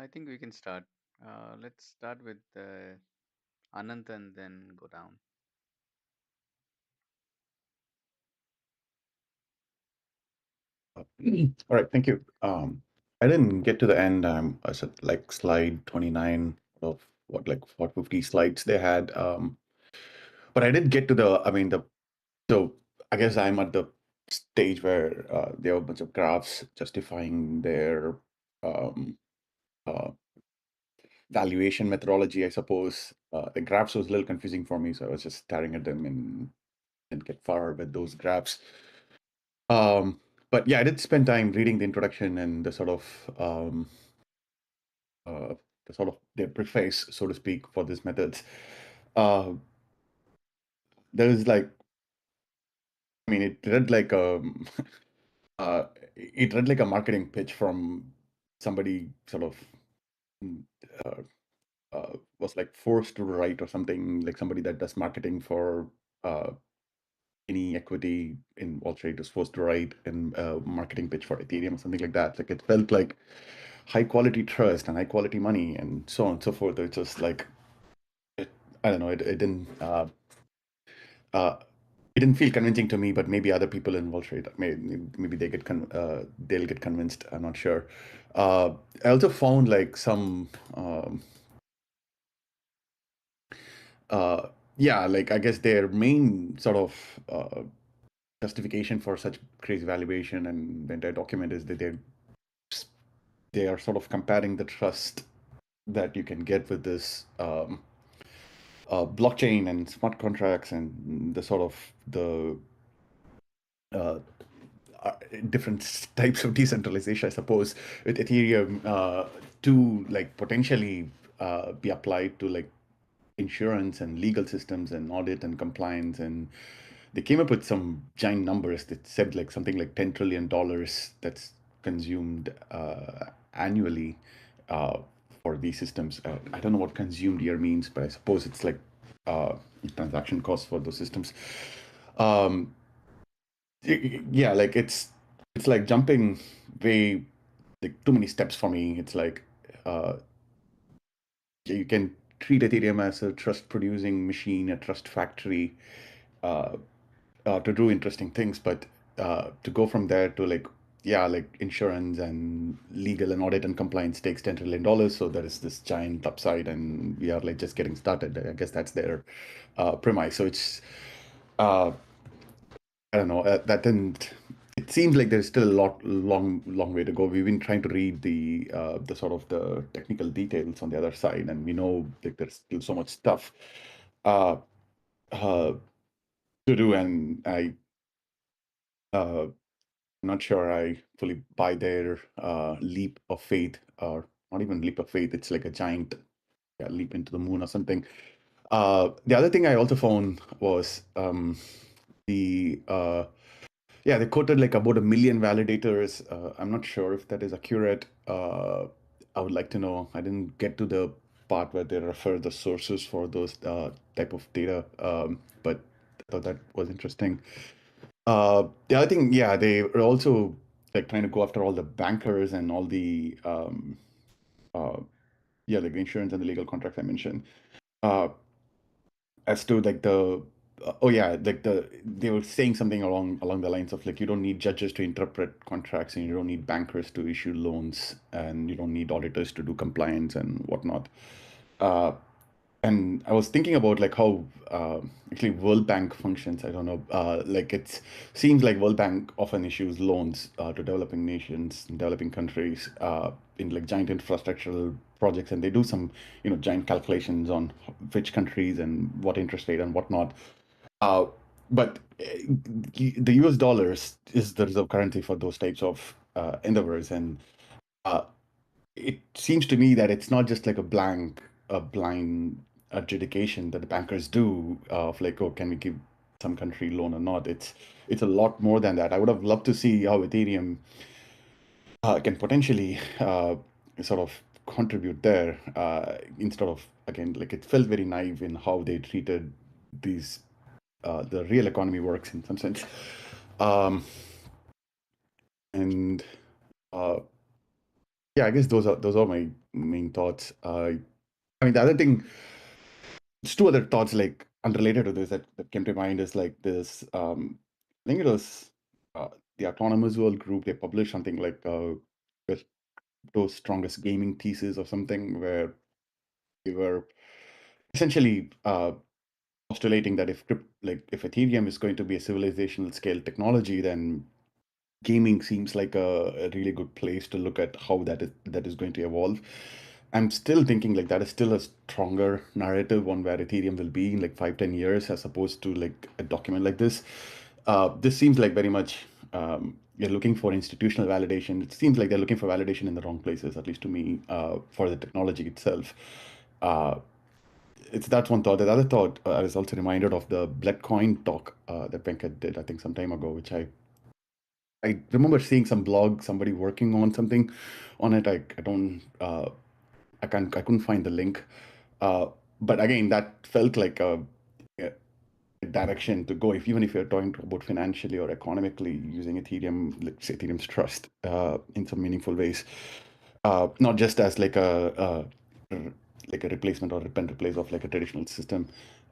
I think we can start. Let's start with Anant and then go down. All right, thank you. I didn't get to the end. I said like slide 29 of what 50 slides they had. But I did get to so I guess I'm at the stage where there are a bunch of graphs justifying their um, uh, valuation methodology, I suppose. The graphs was a little confusing for me, so I was just staring at them and didn't get far with those graphs. Um, but yeah, I did spend time reading the introduction and uh, the preface, so to speak, for these methods. Uh, there's like, I mean, uh, it read like a marketing pitch from somebody sort of mm, uh, was like forced to write or something, like somebody that does marketing for uh, any equity in Wall Street is supposed to write in a marketing pitch for Ethereum or something like that. Like it felt like high quality trust and high quality money and so on and so forth. It's just like it, I don't know. Uh, it didn't feel convincing to me, but maybe other people in Wall Street, maybe they'll get convinced. I'm not sure. I also found like some uh, yeah, like I guess their main sort of justification for such crazy valuation and the entire document is that they are sort of comparing the trust that you can get with this blockchain and smart contracts and the sort of the uh, uh, different types of decentralization, I suppose, with Ethereum to like potentially be applied to like insurance and legal systems and audit and compliance. And they came up with some giant numbers that said like something like $10 trillion that's consumed annually uh, for these systems. I don't know what consumed here means, but I suppose it's like transaction costs for those systems. Um, yeah, like it's like jumping way like too many steps for me. It's like uh, you can treat Ethereum as a trust producing machine, a trust factory, uh, to do interesting things. But to go from there to like, yeah, like insurance and legal and audit and compliance takes $10 trillion. So there is this giant upside, and we are like just getting started. I guess that's their premise. So it's, uh, I don't know, that didn't. It seems like there's still a long way to go. We've been trying to read the sort of the technical details on the other side, and we know like there's still so much stuff uh, uh, to do. And uh, I'm not sure I fully buy their leap of faith, or not even leap of faith. It's like a giant leap into the moon or something. The other thing I also found was the yeah, they quoted like about 1 million validators. I'm not sure if that is accurate. I would like to know. I didn't get to the part where they refer the sources for those type of data, but I thought that was interesting. The other thing, yeah, they were also like trying to go after all the bankers and all the uh, yeah, like the insurance and the legal contracts I mentioned. Uh, as to like the oh yeah, like they were saying something along the lines of like you don't need judges to interpret contracts, and you don't need bankers to issue loans, and you don't need auditors to do compliance and whatnot. Uh, and I was thinking about like how actually World Bank functions. I don't know. Like it seems like World Bank often issues loans to developing nations, developing countries in like giant infrastructural projects, and they do some giant calculations on which countries and what interest rate and whatnot. Uh, but the US dollars is the reserve currency for those types of endeavors, and uh, it seems to me that it's not just like a blind adjudication that the bankers do of like, oh, can we give some country loan or not? It's a lot more than that. I would have loved to see how Ethereum can potentially sort of contribute there instead of again like it felt very naive in how they treated these the real economy works in some sense. Um, and uh, yeah, I guess those are my main thoughts. I mean, the other thing, it's two other thoughts like unrelated to this that came to mind is like this. I think it was uh, the Autonomous World group. They published something like with those strongest gaming thesis or something where they were essentially postulating that if Ethereum is going to be a civilizational scale technology, then gaming seems like a really good place to look at how that is going to evolve. I'm still thinking like that is still a stronger narrative on where Ethereum will be in like 5-10 years as opposed to like a document like this. This seems like very much you're looking for institutional validation. It seems like they're looking for validation in the wrong places, at least to me, for the technology itself. Uh, it's That's one thought. The other thought, I was also reminded of the Bloodcoin talk that Venkat did, I think, some time ago, which I remember seeing some blog, somebody working on something on it. I don't, I couldn't find the link. Uh, but again, that felt like a direction to go. If even if you're talking about financially or economically using Ethereum, let's say Ethereum's trust in some meaningful ways, not just as like a replacement or rip and replace of like a traditional system.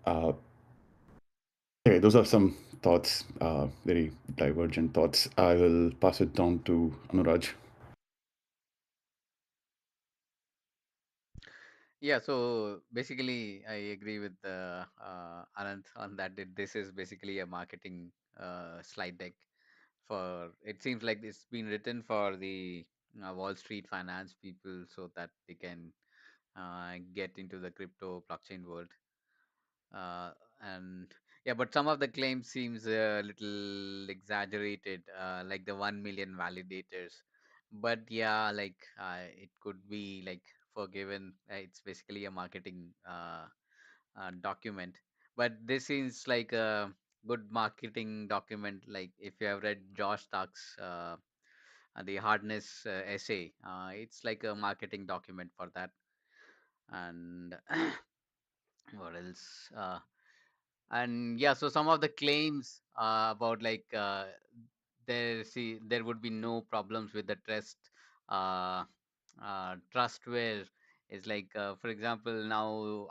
Uh, Okay, those are some thoughts, very divergent thoughts. I will pass it down to Anuraj. Yeah, so basically, I agree with Anand on that. This is basically a marketing slide deck for. It seems like it's been written for the Wall Street finance people so that they can get into the crypto blockchain world. uh, and yeah, but some of the claims seems a little exaggerated, like the 1 million validators. But yeah, like it could be like forgiven. It's basically a marketing document, but this seems like a good marketing document. Like if you have read Josh Stark's the hardness essay, it's like a marketing document for that. And what else? And yeah, so some of the claims about like there would be no problems with the trust where is like for example now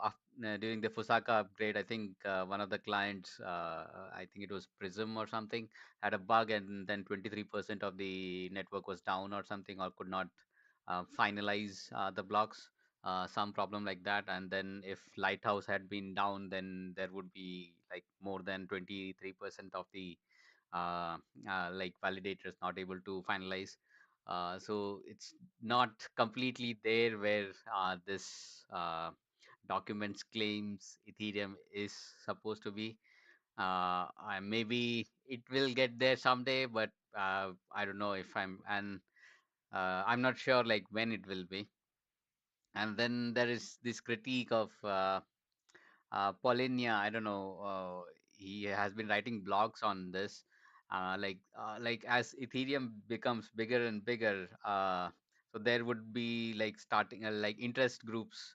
during the Fusaka upgrade, I think one of the clients, I think it was Prism or something, had a bug, and then 23% of the network was down or something, or could not finalize the blocks, some problem like that. And then if Lighthouse had been down, then there would be like more than 23% of the uh, like validators not able to finalize. So it's not completely there where this documents claims Ethereum is supposed to be. Maybe it will get there someday, but I don't know if I'm not sure like when it will be. And then there is this critique of Polinia. I don't know. He has been writing blogs on this. Like as Ethereum becomes bigger and bigger, so there would be like starting like interest groups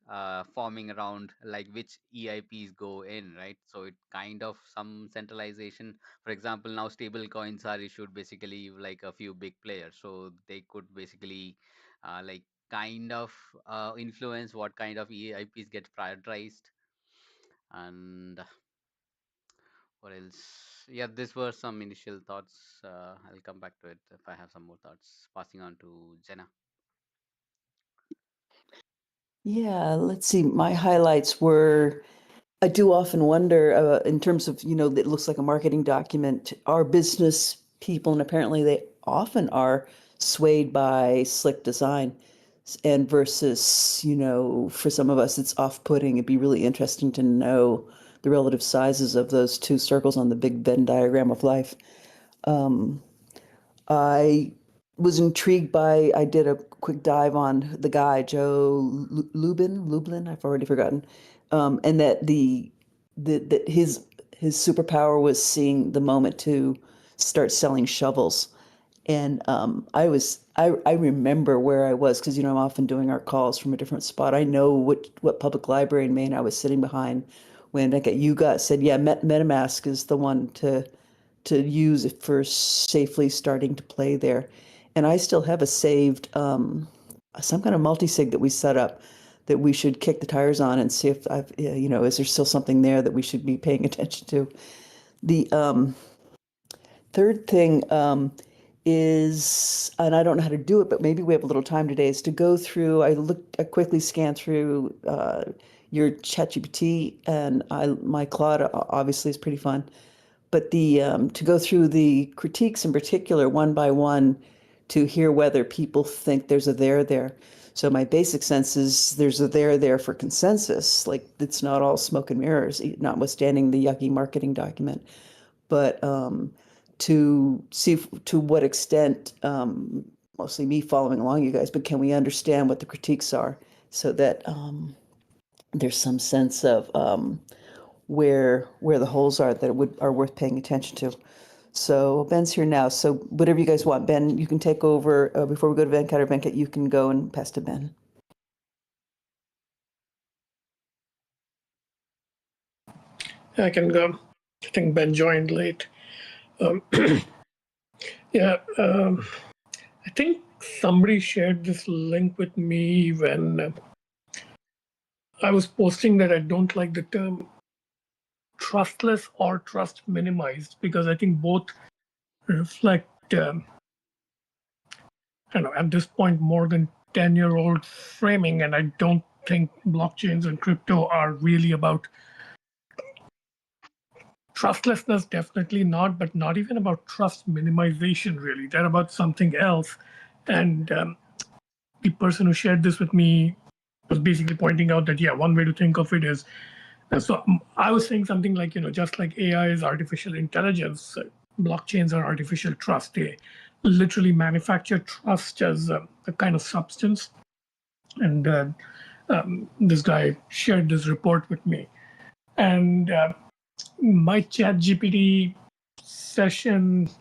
forming around like which EIPs go in, right? So it kind of some centralization. For example, now stable coins are issued basically like a few big players, so they could basically like kind of influence what kind of EIPs get prioritized. And what else? Yeah, these were some initial thoughts. I'll come back to it if I have some more thoughts. Passing on to Jenna. Yeah, let's see. My highlights were I do often wonder, in terms of, it looks like a marketing document, are business people, and apparently they often are swayed by slick design, and versus, for some of us, it's off-putting. It'd be really interesting to know the relative sizes of those two circles on the big Venn diagram of life. I was intrigued by, I did a quick dive on the guy, Lublin, I've already forgotten. And that that his superpower was seeing the moment to start selling shovels. And I remember where I was because, I'm often doing our calls from a different spot. I know what public library in Maine I was sitting behind when like you got said, yeah, MetaMask is the one to use for safely starting to play there. And I still have a saved some kind of multi-sig that we set up that we should kick the tires on and see if is there still something there that we should be paying attention to. The third thing is, and I don't know how to do it, but maybe we have a little time today, is to go through, I quickly scanned through your ChatGPT, and my Claude obviously is pretty fun, but to go through the critiques in particular one by one to hear whether people think there's a there. So my basic sense is there's a there for consensus, like it's not all smoke and mirrors, notwithstanding the yucky marketing document. But to see to what extent, mostly me following along you guys, but can we understand what the critiques are so that there's some sense of where the holes are that are worth paying attention to. So Ben's here now. So whatever you guys want, Ben, you can take over before we go to Venkat, or Venkat, you can go and pass to Ben. I can go. I think Ben joined late. Yeah, I think somebody shared this link with me when I was posting that I don't like the term trustless or trust minimized, because I think both reflect, I don't know, at this point, more than 10-year-old framing. And I don't think blockchains and crypto are really about trustlessness, definitely not, but not even about trust minimization, really. They're about something else. And the person who shared this with me was basically pointing out that, yeah, one way to think of it is, so I was saying something like, just like AI is artificial intelligence, blockchains are artificial trust. They literally manufacture trust as a kind of substance. And this guy shared this report with me. And my ChatGPT session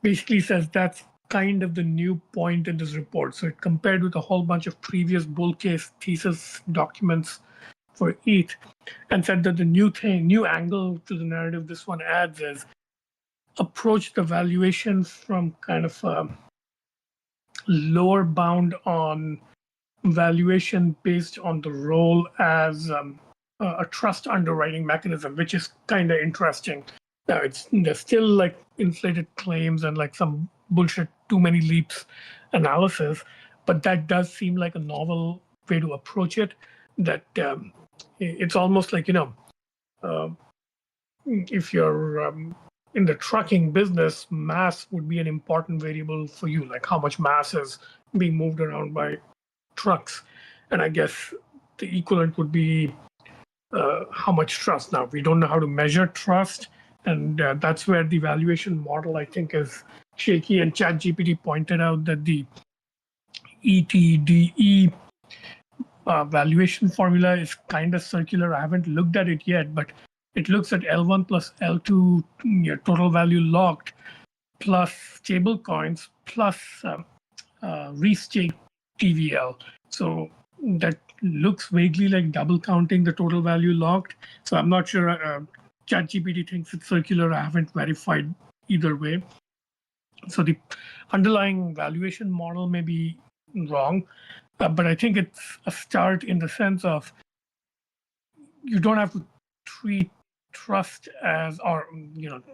basically says that's kind of the new point in this report. So it compared with a whole bunch of previous bull case thesis documents for ETH, and said that the new angle to the narrative this one adds is approach the valuations from kind of a lower bound on valuation based on the role as a trust underwriting mechanism, which is kind of interesting. Now, there's still like inflated claims and like some bullshit too many leaps analysis, but that does seem like a novel way to approach it. That it's almost like, if you're in the trucking business, mass would be an important variable for you, like how much mass is being moved around by trucks. And I guess the equivalent would be how much trust. Now, we don't know how to measure trust, and that's where the valuation model, I think, is shaky. And ChatGPT pointed out that the ETDE valuation formula is kind of circular. I haven't looked at it yet, but it looks at L1 plus L2 total value locked plus stable coins plus restake TVL. So that looks vaguely like double counting the total value locked. So I'm not sure ChatGPT thinks it's circular. I haven't verified either way. So the underlying valuation model may be wrong, but I think it's a start in the sense of you don't have to treat trust as, or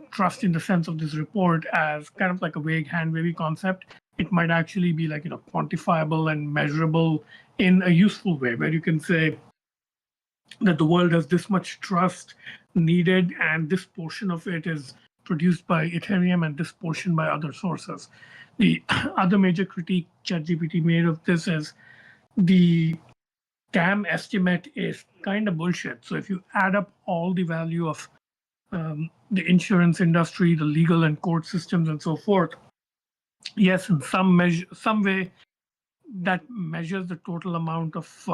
trust in the sense of this report as kind of like a vague hand-wavy concept. It might actually be like quantifiable and measurable in a useful way, where you can say that the world has this much trust needed, and this portion of it is produced by Ethereum and this portion by other sources. The other major critique ChatGPT made of this is the TAM estimate is kind of bullshit. So if you add up all the value of the insurance industry, the legal and court systems, and so forth, yes, in some way, that measures the total amount of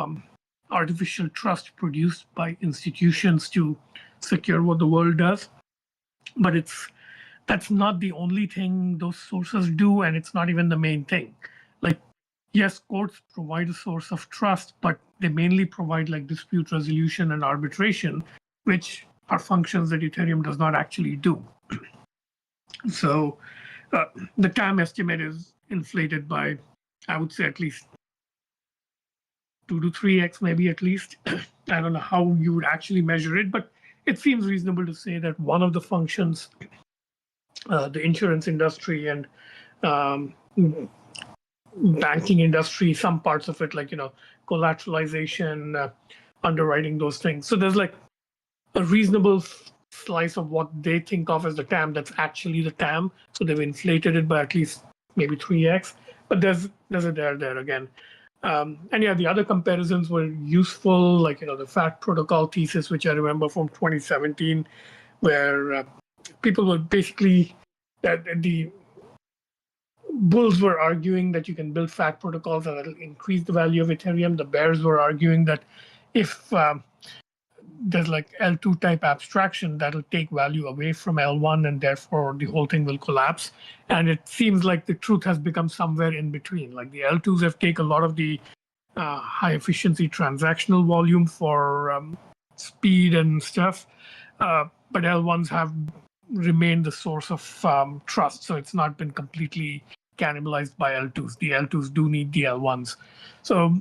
artificial trust produced by institutions to secure what the world does. But that's not the only thing those sources do, and it's not even the main thing. Like, yes, courts provide a source of trust, but they mainly provide like dispute resolution and arbitration, which are functions that Ethereum does not actually do. So the TAM estimate is inflated by, I would say, at least 2 to 3x, maybe at least. I don't know how you would actually measure it, but it seems reasonable to say that one of the functions, the insurance industry and um, banking industry, some parts of it, like, collateralization, underwriting, those things. So there's like a reasonable slice of what they think of as the TAM that's actually the TAM. So they've inflated it by at least maybe 3x. But there's a there again. And yeah, the other comparisons were useful, like, the FAT protocol thesis, which I remember from 2017, where people were basically, the bulls were arguing that you can build FAT protocols and that'll increase the value of Ethereum. The bears were arguing that if there's like L2 type abstraction, that'll take value away from L1 and therefore the whole thing will collapse. And it seems like the truth has become somewhere in between. Like the L2s have taken a lot of the high efficiency transactional volume for speed and stuff, but L1s have remained the source of trust. So it's not been completely cannibalized by L2s. The L2s do need the L1s. So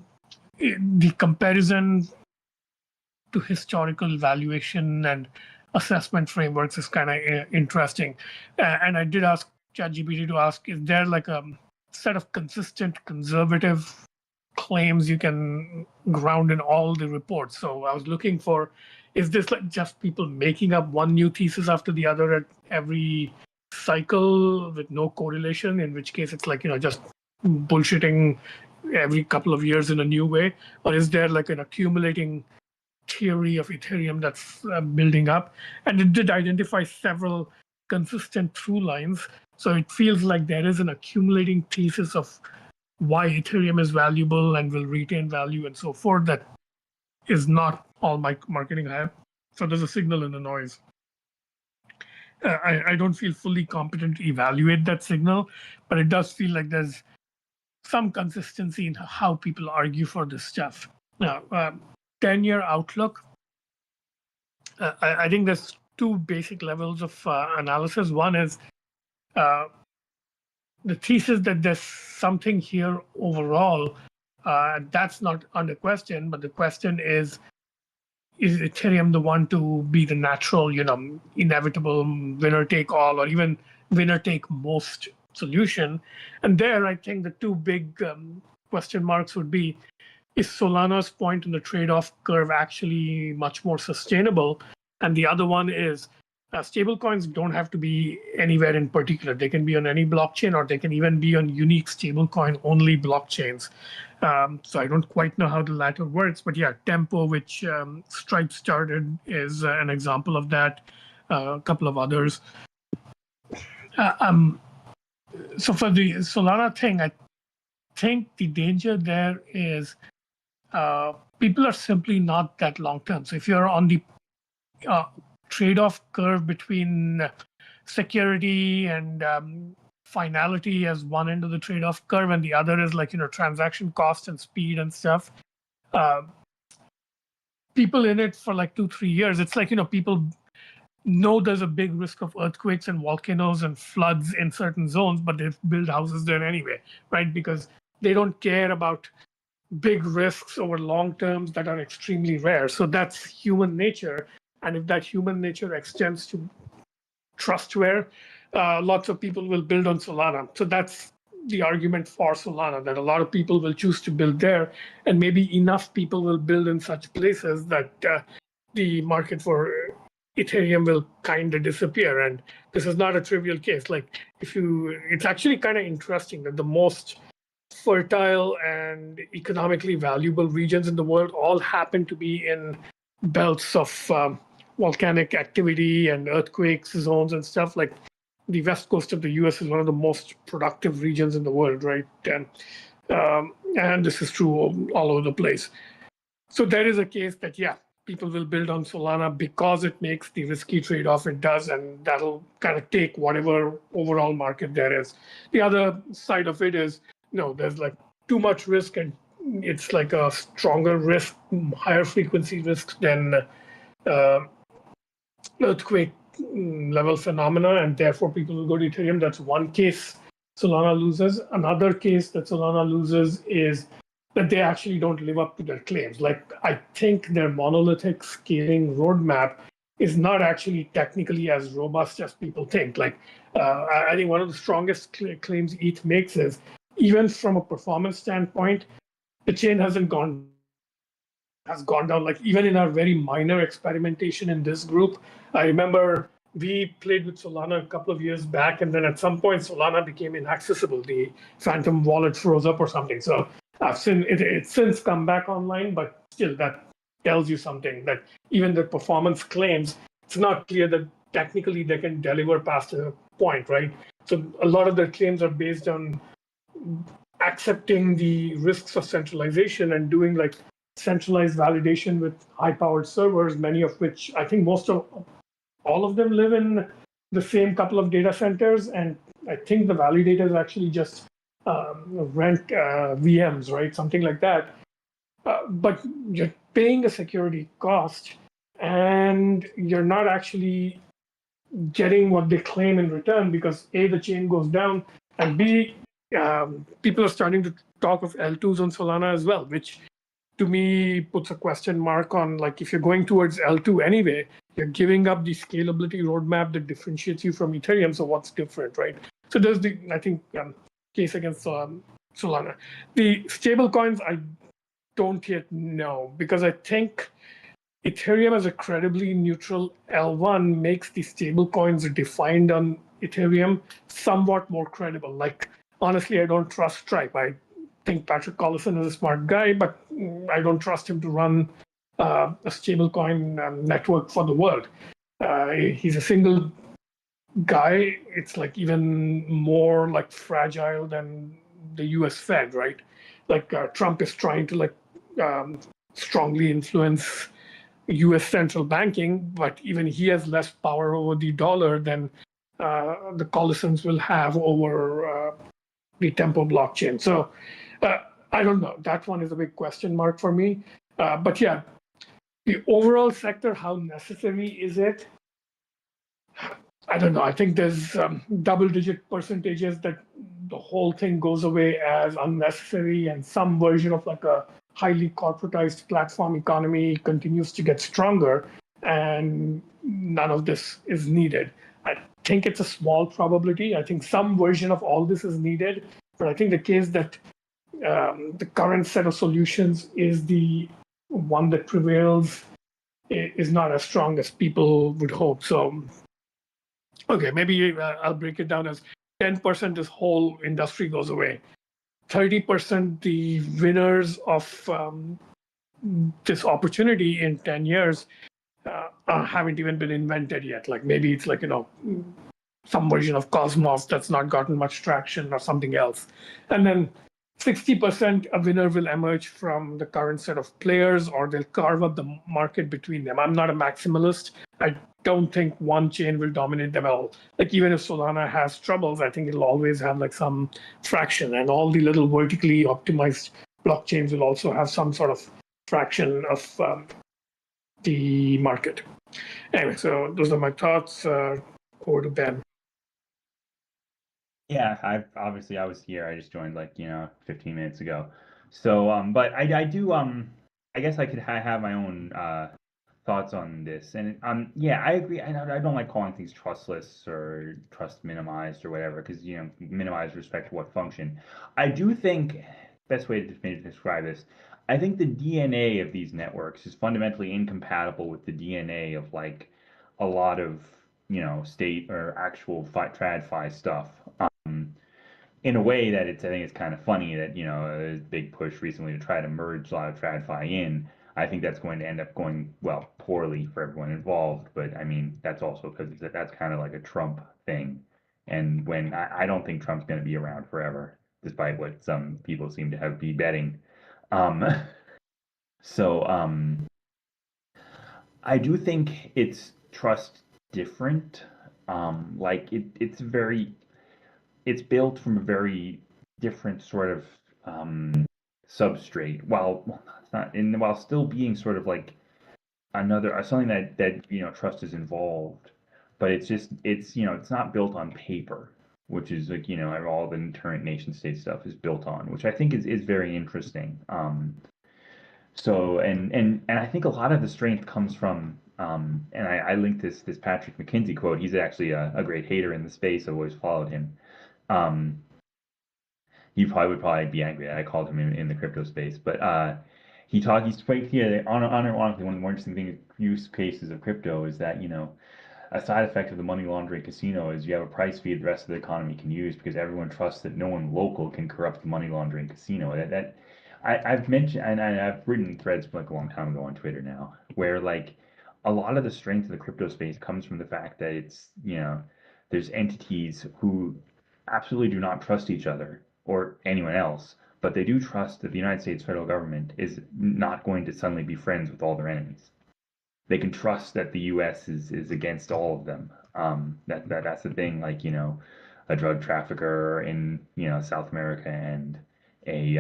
the comparison to historical valuation and assessment frameworks is kind of interesting. And I did ask ChatGPT to ask, is there like a set of consistent conservative claims you can ground in all the reports? So I was looking for, is this like just people making up one new thesis after the other at every cycle with no correlation, in which case it's like, just bullshitting every couple of years in a new way? Or is there like an accumulating theory of Ethereum that's building up? And it did identify several consistent through lines. So it feels like there is an accumulating thesis of why Ethereum is valuable and will retain value and so forth that is not all my marketing hype. So there's a signal in the noise. I don't feel fully competent to evaluate that signal, but it does feel like there's some consistency in how people argue for this stuff. Now, 10-year outlook, I think there's two basic levels of analysis. One is the thesis that there's something here overall. That's not under question, but the question is Ethereum the one to be the natural, inevitable winner take all or even winner take most solution? And there, I think the two big question marks would be, is Solana's point in the trade-off curve actually much more sustainable? And the other one is, stablecoins don't have to be anywhere in particular. They can be on any blockchain, or they can even be on unique stablecoin only blockchains. So I don't quite know how the latter works, but yeah, Tempo, which Stripe started, is an example of that. A couple of others. So for the Solana thing, I think the danger there is people are simply not that long term. So if you're on the trade-off curve between security and finality as one end of the trade-off curve, and the other is like, transaction cost and speed and stuff, people in it for like 2-3 years, it's like, people know there's a big risk of earthquakes and volcanoes and floods in certain zones, but they build houses there anyway, right? Because they don't care about big risks over long terms that are extremely rare. So that's human nature. And if that human nature extends to trustware, lots of people will build on Solana. So that's the argument for Solana, that a lot of people will choose to build there, and maybe enough people will build in such places that the market for Ethereum will kind of disappear. And this is not a trivial case. Like, it's actually kind of interesting that the most fertile and economically valuable regions in the world all happen to be in belts of volcanic activity and earthquakes zones and stuff. Like the west coast of the US is one of the most productive regions in the world, right? And this is true all over the place. So there is a case that, yeah, people will build on Solana because it makes the risky trade-off it does, and that'll kind of take whatever overall market there is. The other side of it is, there's like too much risk, and it's like a stronger risk, higher frequency risks than earthquake level phenomena, and therefore people will go to Ethereum. That's one case Solana loses. Another case that Solana loses is that they actually don't live up to their claims. Like, I think their monolithic scaling roadmap is not actually technically as robust as people think. Like, I think one of the strongest claims ETH makes is, even from a performance standpoint, the chain has gone down. Like, even in our very minor experimentation in this group, I remember we played with Solana a couple of years back, and then at some point Solana became inaccessible. The Phantom wallet froze up or something. So I've seen it's since come back online, but still that tells you something, that even the performance claims, it's not clear that technically they can deliver past a point, right? So a lot of their claims are based on accepting the risks of centralization and doing like centralized validation with high-powered servers, many of which, I think most of all of them live in the same couple of data centers, and I think the validators actually just rent VMs, right? Something like that. But you're paying a security cost, and you're not actually getting what they claim in return, because A, the chain goes down, and B, people are starting to talk of L2s on Solana as well, which to me puts a question mark on, like, if you're going towards L2 anyway, you're giving up the scalability roadmap that differentiates you from Ethereum. So what's different, right? So there's the, I think, case against Solana. The stable coins, I don't yet know, because I think Ethereum as a credibly neutral L1 makes the stable coins defined on Ethereum somewhat more credible. Like, honestly, I don't trust Stripe. I think Patrick Collison is a smart guy, but I don't trust him to run a stablecoin network for the world. He's a single guy. It's like even more like fragile than the U.S. Fed, right? Like Trump is trying to like strongly influence U.S. central banking, but even he has less power over the dollar than the Collisons will have over the Tempo blockchain. So I don't know. That one is a big question mark for me. But yeah, the overall sector, how necessary is it? I don't know. I think there's double-digit percentages that the whole thing goes away as unnecessary, and some version of like a highly corporatized platform economy continues to get stronger, and none of this is needed. I think it's a small probability. I think some version of all this is needed, but I think the case that the current set of solutions is the one that prevails is not as strong as people would hope. So, okay, maybe I'll break it down as 10% this whole industry goes away. 30% the winners of this opportunity in 10 years haven't even been invented yet. Like maybe it's like, some version of Cosmos that's not gotten much traction or something else. And then 60% a winner will emerge from the current set of players, or they'll carve up the market between them. I'm not a maximalist. I don't think one chain will dominate them all. Like even if Solana has troubles, I think it'll always have like some fraction, and all the little vertically optimized blockchains will also have some sort of fraction of the market. Anyway, so those are my thoughts. Over to Ben. Yeah, I was here. I just joined like 15 minutes ago. So but I do I guess I could have my own thoughts on this. And yeah, I agree. I don't like calling things trustless or trust minimized or whatever, because minimize respect to what function. I do think best way to maybe describe this, I think the DNA of these networks is fundamentally incompatible with the DNA of like a lot of state or actual TradFi stuff. In a way that I think it's kind of funny that there's a big push recently to try to merge a lot of TradFi in. I think that's going to end up going poorly for everyone involved. But I mean, that's also because that's kind of like a Trump thing, and when I don't think Trump's going to be around forever, despite what some people seem to be betting. Um, so I do think it's trust different. Like it's built from a very different sort of substrate, while it's not, and while still being sort of like another something that trust is involved, but it's just it's not built on paper. which is like, all the current nation state stuff is built on, which I think is very interesting. So and I think a lot of the strength comes from and I linked this Patrick McKinsey quote. He's actually a great hater in the space. I've always followed him. Um, he probably would probably be angry that I called him in the crypto space, but he's quite here. Honestly, one of the more interesting use cases of crypto is that a side effect of the money laundering casino is you have a price feed the rest of the economy can use because everyone trusts that no one local can corrupt the money laundering casino. I've mentioned and I've written threads like a long time ago on Twitter now where like a lot of the strength of the crypto space comes from the fact that it's there's entities who absolutely do not trust each other or anyone else, but they do trust that the United States federal government is not going to suddenly be friends with all their enemies. They can trust that the U.S. is against all of them. That's the thing. Like a drug trafficker in South America and a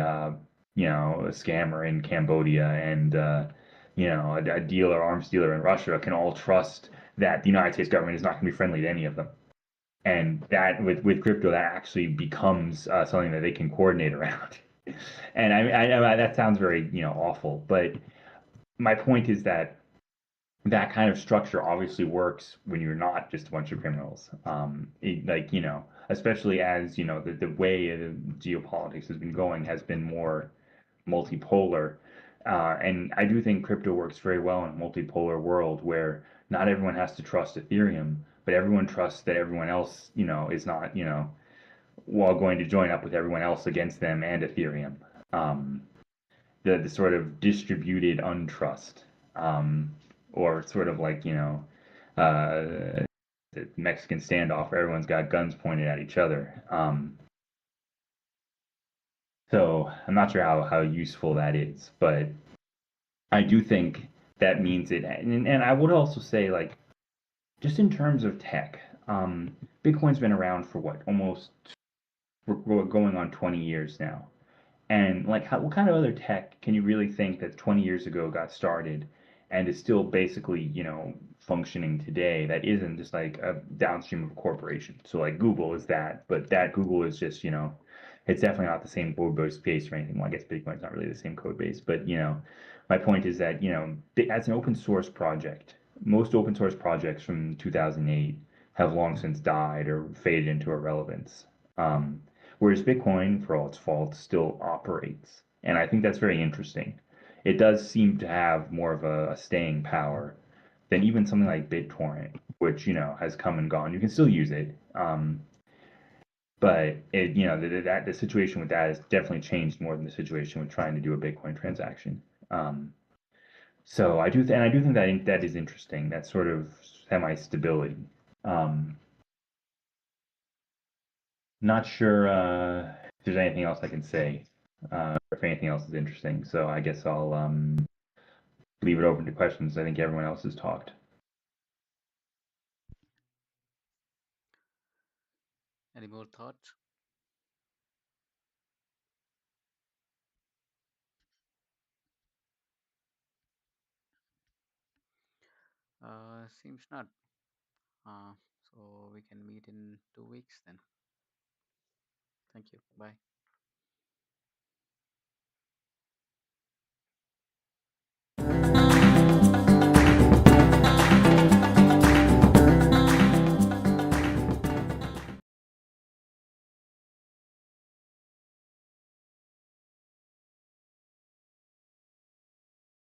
scammer in Cambodia and a dealer, arms dealer in Russia can all trust that the United States government is not going to be friendly to any of them. And that with crypto, that actually becomes something that they can coordinate around. And I that sounds very awful, but my point is that that kind of structure obviously works when you're not just a bunch of criminals. Especially as the way the geopolitics has been going has been more multipolar. And I do think crypto works very well in a multipolar world where not everyone has to trust Ethereum, but everyone trusts that everyone else, is not, while going to join up with everyone else against them and Ethereum. Um, the sort of distributed untrust, or sort of like the Mexican standoff where everyone's got guns pointed at each other. So I'm not sure how useful that is, but I do think that means it. And I would also say like just in terms of tech, Bitcoin's been around for what almost we're going on 20 years now. And like, what kind of other tech can you really think that 20 years ago got started and is still basically, functioning today that isn't just like a downstream of a corporation? So like Google is that, but that Google is just, it's definitely not the same code base or anything. Well, I guess Bitcoin's not really the same code base, but my point is that, as an open source project, most open source projects from 2008 have long since died or faded into irrelevance. Um, Whereas Bitcoin, for all its faults, still operates. And I think that's very interesting. It does seem to have more of a staying power than even something like BitTorrent, which, has come and gone. You can still use it. But the situation with that has definitely changed more than the situation with trying to do a Bitcoin transaction. Um, so I do think that that is interesting, that sort of semi-stability. Um, Not sure if there's anything else I can say, if anything else is interesting. So I guess I'll leave it open to questions. I think everyone else has talked. Any more thoughts? Seems not. So we can meet in 2 weeks then. Thank you. Bye.